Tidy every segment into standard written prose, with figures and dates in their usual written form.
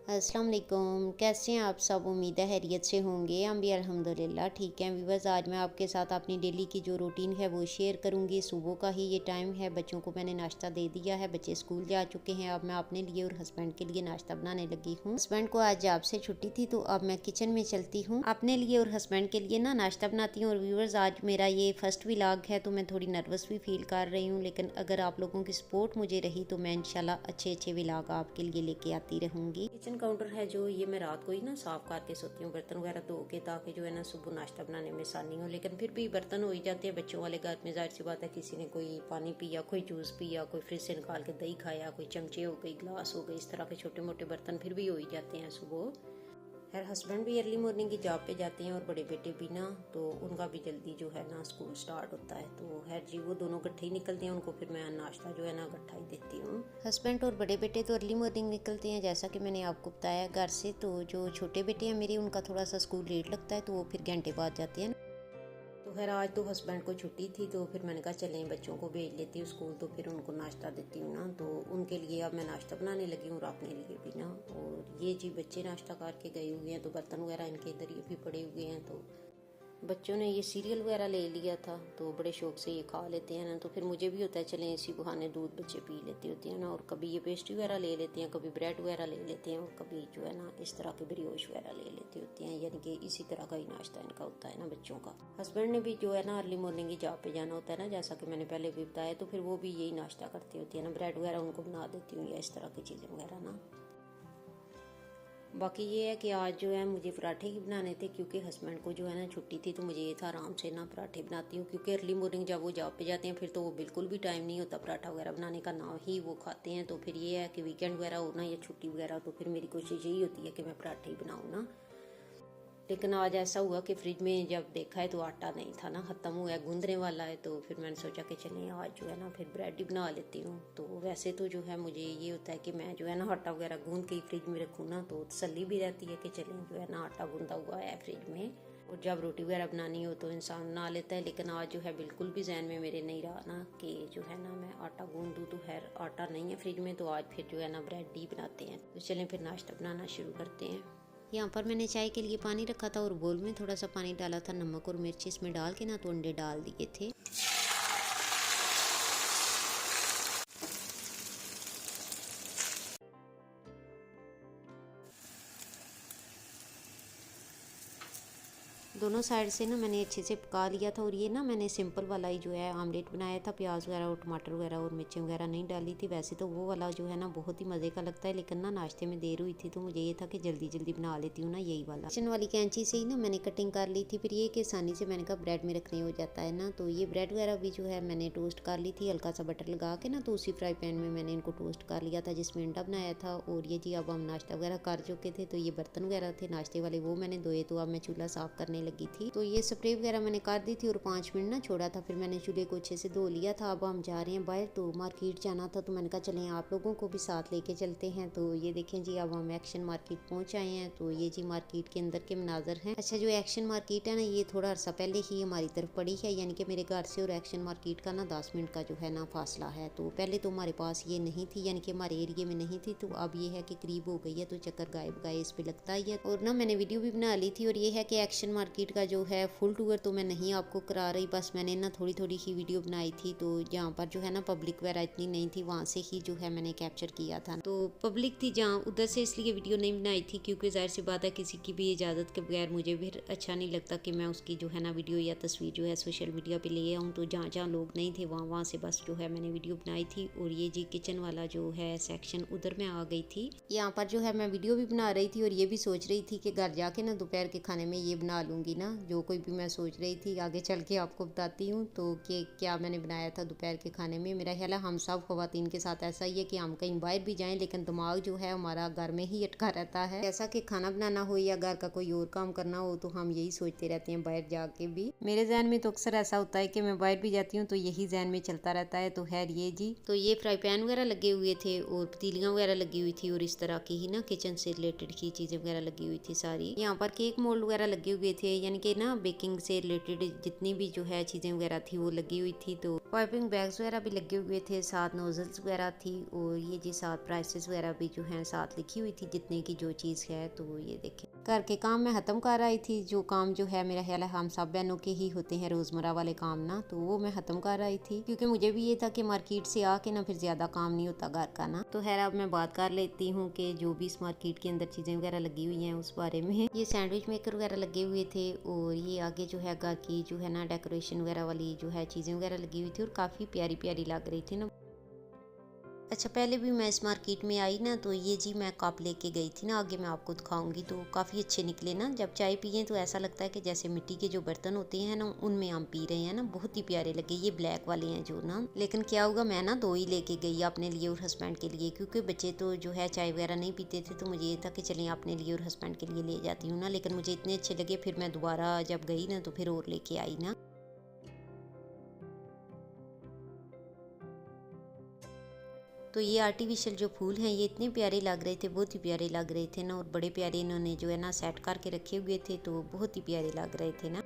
अस्सलाम वालेकुम। कैसे हैं आप सब? उम्मीद है खैरियत से होंगे। हम भी अल्हम्दुलिल्लाह ठीक हैं। व्यूअर्स, आज मैं आपके साथ अपनी डेली की जो रूटीन है वो शेयर करूंगी। सुबह का ही ये टाइम है, बच्चों को मैंने नाश्ता दे दिया है, बच्चे स्कूल जा चुके हैं। अब मैं अपने लिए और हस्बैंड के लिए नाश्ता बनाने लगी हूँ। हस्बैंड को आज जॉब से छुट्टी थी तो अब मैं किचन में चलती हूँ, अपने लिए और हस्बैंड के लिए ना नाश्ता बनाती हूँ। और व्यूअर्स, आज मेरा ये फर्स्ट व्लॉग है तो मैं थोड़ी नर्वस भी फील कर रही हूँ, लेकिन अगर आप लोगों की सपोर्ट मुझे रही तो मैं इंशाल्लाह अच्छे अच्छे व्लॉग आपके लिए लेके आती रहूंगी। किचन काउंटर है जो, ये मैं रात को ही ना साफ करके सोती हूँ, बर्तन वगैरह धो के, ताकि जो है ना सुबह नाश्ता बनाने में आसानी हो। लेकिन फिर भी बर्तन हो ही जाते हैं बच्चों वाले घर में। जाहिर सी बात है, किसी ने कोई पानी पिया, कोई जूस पिया, कोई फ्रिज से निकाल के दही खाया, कोई चमचे हो गई, ग्लास हो गई, इस तरह के छोटे मोटे बर्तन फिर भी हो ही जाते हैं सुबह। खैर, हस्बैंड भी अर्ली मॉर्निंग की जॉब पे जाते हैं और बड़े बेटे भी ना, तो उनका भी जल्दी जो है ना स्कूल स्टार्ट होता है। तो खैर जी, वो दोनों इकट्ठे ही निकलते हैं, उनको फिर मैं नाश्ता जो है ना इकट्ठा ही देती हूँ। हस्बैंड और बड़े बेटे तो अर्ली मॉर्निंग निकलते हैं, जैसा कि मैंने आपको बताया घर से। तो जो छोटे बेटे हैं मेरे, उनका थोड़ा सा स्कूल लेट लगता है, तो वो फिर घंटे बाद जाते हैं। तो खैर, आज तो हस्बैंड को छुट्टी थी तो फिर मैंने कहा चलें बच्चों को भेज लेती हूँ स्कूल, तो फिर उनको नाश्ता देती हूँ ना। तो उनके लिए अब मैं नाश्ता बनाने लगी हूँ और अपने लिए भी ना। और ये जी बच्चे नाश्ता करके गए हुए हैं, तो बर्तन वगैरह इनके इधर ये भी पड़े हुए हैं। तो बच्चों ने ये सीरियल वगैरह ले लिया था तो बड़े शौक से ये खा लेते हैं ना। तो फिर मुझे भी होता है चलें इसी बहाने दूध बच्चे पी लेते होते हैं ना। और कभी ये पेस्ट्री वगैरह ले लेते हैं, कभी ब्रेड वगैरह ले लेते हैं, और कभी जो है ना इस तरह के ब्रियोश वगैरह ले लेते होते हैं। यानी कि इसी तरह का ही नाश्ता इनका होता है ना बच्चों का। हस्बैंड ने भी जो है ना अर्ली मॉर्निंग की जॉब पे जाना होता है ना, जैसा कि मैंने पहले भी बताया, तो फिर वो भी यही नाश्ता करते होते हैं ना। ब्रेड वगैरह उनको बना देती हूँ या इस तरह की चीज़ें वगैरह ना। बाकी ये है कि आज जो है मुझे पराठे ही बनाने थे, क्योंकि हस्बैंड को जो है ना छुट्टी थी, तो मुझे ये था आराम से ना पराठे बनाती हूँ। क्योंकि अर्ली मॉर्निंग जब वो जॉब पे जाते हैं फिर तो वो बिल्कुल भी टाइम नहीं होता पराठा वगैरह बनाने का, ना ही वो खाते हैं। तो फिर ये है कि वीकेंड वगैरह हो ना या छुट्टी वगैरह, तो फिर मेरी कोशिश यही होती है कि मैं पराठे ही बनाऊँ ना। लेकिन आज ऐसा हुआ कि फ्रिज में जब देखा है तो आटा नहीं था ना, ख़त्म हुआ है, गूंदने वाला है। तो फिर मैंने सोचा कि चलें आज जो है ना फिर ब्रेड ही बना लेती हूँ। तो वैसे तो जो है मुझे ये होता है कि मैं जो है ना आटा वगैरह गूंद के ही फ्रिज में रखूँ ना, तो तसल्ली भी रहती है कि चलें जो है ना आटा गूंदा हुआ है फ्रिज में। और जब रोटी वगैरह बनानी हो तो इंसान बना लेता है। लेकिन आज जो है बिल्कुल भी जहन में मेरे नहीं रहा ना कि जो है ना मैं आटा गूंद दूँ। तो खैर आटा नहीं है फ्रिज में, तो आज फिर जो है ना ब्रेड ही बनाते हैं। तो चलें फिर नाश्ता बनाना शुरू करते हैं। यहाँ पर मैंने चाय के लिए पानी रखा था और बोल में थोड़ा सा पानी डाला था, नमक और मिर्ची इसमें डाल के ना, तो अंडे डाल दिए थे। दोनों साइड से ना मैंने अच्छे से पका लिया था। और ये ना मैंने सिंपल वाला ही जो है आमलेट बनाया था, प्याज वगैरह और टमाटर वगैरह और मिर्ची वगैरह नहीं डाली थी। वैसे तो वो वाला जो है ना बहुत ही मज़े का लगता है, लेकिन ना नाश्ते में देर हुई थी तो मुझे ये था कि जल्दी जल्दी बना लेती हूँ ना यही वाला। किचन वाली कैंची से ही ना मैंने कटिंग कर ली थी। फिर ये कि आसानी से मैंने कहा ब्रेड में रखने हो जाता है ना। तो ये ब्रेड वगैरह भी जो है मैंने टोस्ट कर ली थी हल्का सा बटर लगा के ना। तो उसी फ्राई पैन में मैंने इनको टोस्ट कर लिया था जिसमें अंडा बनाया था। और ये जी अब हम नाश्ता वगैरह कर चुके थे, तो ये बर्तन वगैरह थे नाश्ते वाले वो मैंने धोए। तो अब मैं चूल्हा साफ करने लगी थी। तो ये स्प्रे वगैरह मैंने कर दी थी और 5 मिनट ना छोड़ा था, फिर मैंने चूल्हे को अच्छे से धो लिया था। अब हम जा रहे हैं बाहर, तो मार्केट जाना था, तो मैंने कहा चलें आप लोगों को भी साथ लेके चलते हैं। तो ये देखें जी, अब हम एक्शन मार्केट पहुंच आए हैं। तो ये जी मार्केट के अंदर के मनाजर हैं। अच्छा, जो एक्शन मार्केट है ना, ये थोड़ा अरसा पहले ही हमारी तरफ पड़ी है, यानी कि मेरे घर से और एक्शन मार्केट का ना 10 मिनट का जो है ना फासला है। तो पहले तो हमारे पास ये नहीं थी, यानी कि हमारे एरिए में नहीं थी। तो अब ये है कि करीब हो गई है, तो चक्कर गाय बगाए इस पे लगता ही है। और ना मैंने वीडियो भी बना ली थी। और ये है कि एक्शन मार्केट का जो है फुल टूर तो मैं नहीं आपको करा रही, बस मैंने ना थोड़ी थोड़ी ही वीडियो बनाई थी। तो जहाँ पर जो है ना पब्लिक वगैरह इतनी नहीं थी, वहाँ से ही जो है मैंने कैप्चर किया था। तो पब्लिक थी जहाँ, उधर से इसलिए वीडियो नहीं बनाई थी, क्योंकि जाहिर सी बात है किसी की भी इजाज़त के बगैर मुझे भी अच्छा नहीं लगता कि मैं उसकी जो है ना वीडियो या तस्वीर जो है सोशल मीडिया पे ले आऊँ। तो जहाँ जहाँ लोग नहीं थे वहाँ वहाँ से बस जो है मैंने वीडियो बनाई थी। और ये जी किचन वाला जो है सेक्शन, उधर मैं आ गई थी। यहाँ पर जो है मैं वीडियो भी बना रही थी और ये भी सोच रही थी कि घर जाके ना दोपहर के खाने में ये बना लूँगी ना, जो कोई भी मैं सोच रही थी। आगे चल के आपको बताती हूँ तो कि क्या मैंने बनाया था दोपहर के खाने में। मेरा ख्याल है हम सब ख़वातीन के साथ ऐसा ही है कि हम कहीं बाहर भी जाएं, लेकिन दिमाग जो है हमारा घर में ही अटका रहता है। जैसा कि खाना बनाना हो या घर का कोई और काम करना हो, तो हम यही सोचते रहते हैं बाहर जाके भी। मेरे जहन में तो अक्सर ऐसा होता है कि मैं बाहर भी जाती हूँ तो यही जहन में चलता रहता है। तो खैर ये जी, तो ये फ्राई पैन वगैरह लगे हुए थे और पतीलियाँ वगैरह लगी हुई थी, और इस तरह की ही ना किचन से रिलेटेड की चीज़ें वगैरह लगी हुई थी सारी। यहाँ पर केक मोल्ड वगैरह लगे हुए थे, थे, यानी कि ना बेकिंग से रिलेटेड जितनी भी जो है चीज़ें वगैरह थी वो लगी हुई थी। तो पाइपिंग बैग्स वगैरह भी लगे हुए थे, साथ नोजल्स वगैरह थी और ये जी साथ प्राइसेस वगैरह भी जो है साथ लिखी हुई थी जितने की जो चीज़ है। तो ये देखें, घर के काम मैं ख़त्म कर रही थी। जो काम जो है मेरा ख्याल है हम सब बहनों के ही होते हैं, रोज़मर्रा वाले काम ना, तो वो मैं ख़त्म कर रही थी क्योंकि मुझे भी ये था कि मार्केट से आके ना फिर ज़्यादा काम नहीं होता घर का ना। तो खैर अब मैं बात कर लेती हूँ कि जो भी इस मार्केट के अंदर चीज़ें वगैरह लगी हुई हैं उस बारे में। ये सैंडविच मेकर वगैरह लगे हुए थे और ये आगे जो है घर की जो है ना डेकोरेशन वगैरह वाली जो है चीज़ें वगैरह लगी हुई थी और काफ़ी प्यारी प्यारी लग रही थी ना। अच्छा, पहले भी मैं इस मार्केट में आई ना, तो ये जी मैं कप लेके गई थी ना, आगे मैं आपको दिखाऊंगी। तो काफ़ी अच्छे निकले ना, जब चाय पिए तो ऐसा लगता है कि जैसे मिट्टी के जो बर्तन होते हैं ना उनमें हम पी रहे हैं ना, बहुत ही प्यारे लगे। ये ब्लैक वाले हैं जो ना, लेकिन क्या होगा मैं ना 2 ही लेके गई अपने लिए और हस्बैंड के लिए, क्योंकि बच्चे तो जो है चाय वगैरह नहीं पीते थे। तो मुझे ये था कि चलिए अपने लिए और हस्बैंड के लिए ले जाती हूँ ना, लेकिन मुझे इतने अच्छे लगे फिर मैं दोबारा जब गई ना तो फिर और लेके आई ना। तो ये आर्टिफिशियल जो फूल हैं ये इतने प्यारे लग रहे थे, बहुत ही प्यारे लग रहे थे ना, और बड़े प्यारे इन्होंने जो है ना सेट करके रखे हुए थे, तो बहुत ही प्यारे लग रहे थे ना।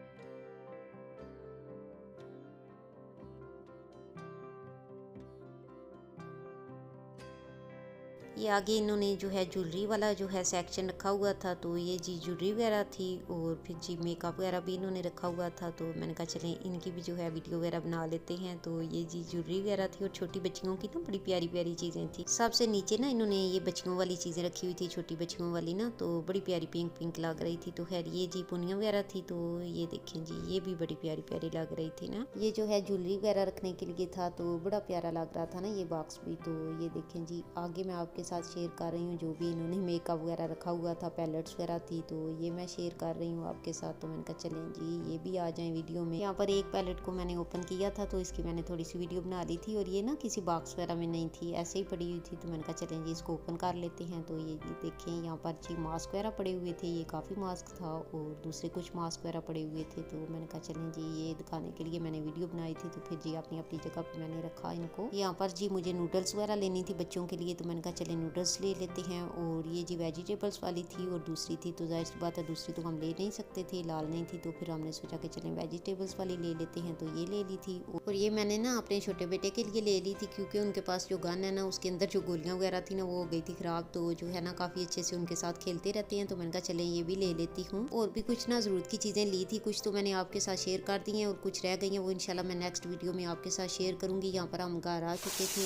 ये आगे इन्होंने जो है ज्वेलरी वाला जो है सेक्शन रखा हुआ था, तो ये जी ज्वेलरी वगैरह थी और फिर जी मेकअप वगैरह भी इन्होंने रखा हुआ था। तो मैंने कहा चलें इनकी भी जो है वीडियो वगैरह बना लेते हैं। तो ये जी ज्वेलरी वगैरह थी और छोटी बच्चियों की ना बड़ी प्यारी प्यारी चीज़ें थी। सबसे नीचे ना इन्होंने ये बच्चियों वाली चीज़ें रखी हुई थी, छोटी बच्चियों वाली ना, तो बड़ी प्यारी पिंक पिंक लग रही थी। तो खैर ये जी पुनिया वगैरह थी, तो ये देखें जी ये भी बड़ी प्यारी प्यारी लग रही थी ना। ये जो है ज्वेलरी वगैरह रखने के लिए था, तो बड़ा प्यारा लग रहा था ना ये बॉक्स भी। तो ये देखें जी आगे मैं आपके साथ शेयर कर रही हूँ जो भी इन्होंने मेकअप वगैरह रखा हुआ था, पैलेट्स वगैरह थी, तो ये मैं शेयर कर रही हूँ आपके साथ। तो मैंने कहा चलें जी ये भी आ जाएं वीडियो में। यहाँ पर एक पैलेट को मैंने ओपन किया था, तो इसकी मैंने थोड़ी सी वीडियो बना ली थी, और ये ना किसी बॉक्स वगैरह में नहीं थी, ऐसे ही पड़ी हुई थी। तो मैंने कहा चलें जी इसको ओपन कर लेते हैं। तो ये जी देखें यहाँ पर जी मास्क वगैरह पड़े हुए थे, ये काफ़ी मास्क था और दूसरे कुछ मास्क वगैरह पड़े हुए थे। तो मैंने कहा चलें जी ये दिखाने के लिए मैंने वीडियो बनाई थी। तो फिर जी अपनी अपनी जगह पर मैंने रखा इनको। यहाँ पर जी मुझे नूडल्स वगैरह लेनी थी बच्चों के लिए, तो मैंने कहा चले नूडल्स ले लेते हैं। और ये जी वेजिटेबल्स वाली थी और दूसरी थी, तो जाहिर सी बात है दूसरी तो हम ले नहीं सकते थे, लाल नहीं थी। तो फिर हमने सोचा कि चलें वेजिटेबल्स वाली ले लेते हैं, तो ये ले ली थी। और ये मैंने ना अपने छोटे बेटे के लिए ले ली थी, क्योंकि उनके पास जो गन है ना उसके अंदर जो गोलियां वगैरह थी ना वो हो गई थी ख़राब। तो जो है ना काफ़ी अच्छे से उनके साथ खेलते रहते हैं, तो मैंने कहा चलें ये भी ले लेती हूँ। और भी कुछ ना ज़रूरत की चीज़ें ली थी, कुछ तो मैंने आपके साथ शेयर कर दी हैं और कुछ रह गई हैं, वो इंशाल्लाह मैं नेक्स्ट वीडियो में आपके साथ शेयर करूँगी। यहाँ पर हम घर आ चुके थे,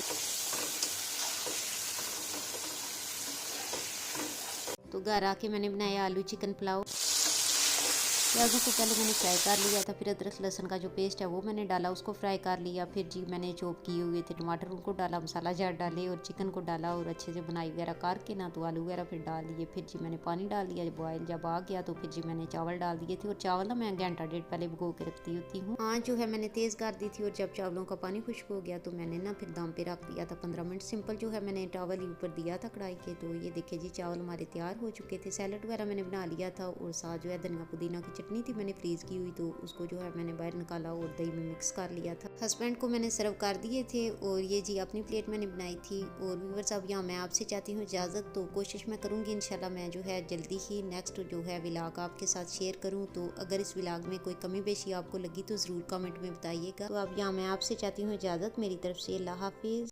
तो घर आके मैंने बनाया आलू चिकन पुलाव। प्याज़ों को पहले मैंने फ्राई कर लिया था, फिर अदरक लहसुन का जो पेस्ट है वो मैंने डाला, उसको फ्राई कर लिया। फिर जी मैंने चॉप किए हुए थे टमाटर, उनको डाला, मसाला जार डाले और चिकन को डाला और अच्छे से बनाई वगैरह करके ना, तो आलू वगैरह फिर डाल दिए। फिर जी मैंने पानी डाल दिया, बॉयल जब आ गया तो फिर जी मैंने चावल डाल दिए थे। और चावल ना मैं घंटा डेढ़ पहले भिगो के रखती होती हूँ। हाँ जो है मैंने तेज़ कर दी थी, और जब चावलों का पानी खुश्क हो गया तो मैंने ना फिर दम पे रख दिया था 15 मिनट। सिंपल जो है मैंने टॉवल ऊपर दिया था कढ़ाई के। तो ये देखिए जी चावल हमारे तैयार हो चुके थे। सैलड वगैरह मैंने बना लिया था और साथ जो है धनिया पुदीना की चटनी थी मैंने फ्रीज की हुई, तो उसको जो है मैंने बाहर निकाला और दही में मिक्स कर लिया था। हस्बैंड को मैंने सर्व कर दिए थे और ये जी अपनी प्लेट मैंने बनाई थी। और व्यूअर्स अब यहाँ मैं आपसे चाहती हूँ इजाज़त, तो कोशिश मैं करूँगी इंशाल्लाह मैं जो है जल्दी ही नेक्स्ट जो है व्लॉग आपके साथ शेयर करूँ। तो अगर इस व्लॉग में कोई कमी बेशी आपको लगी तो ज़रूर कमेंट में बताइएगा। तो अब यहाँ मैं आपसे चाहती हूँ इजाज़त, मेरी तरफ से अल्लाह हाफिज़।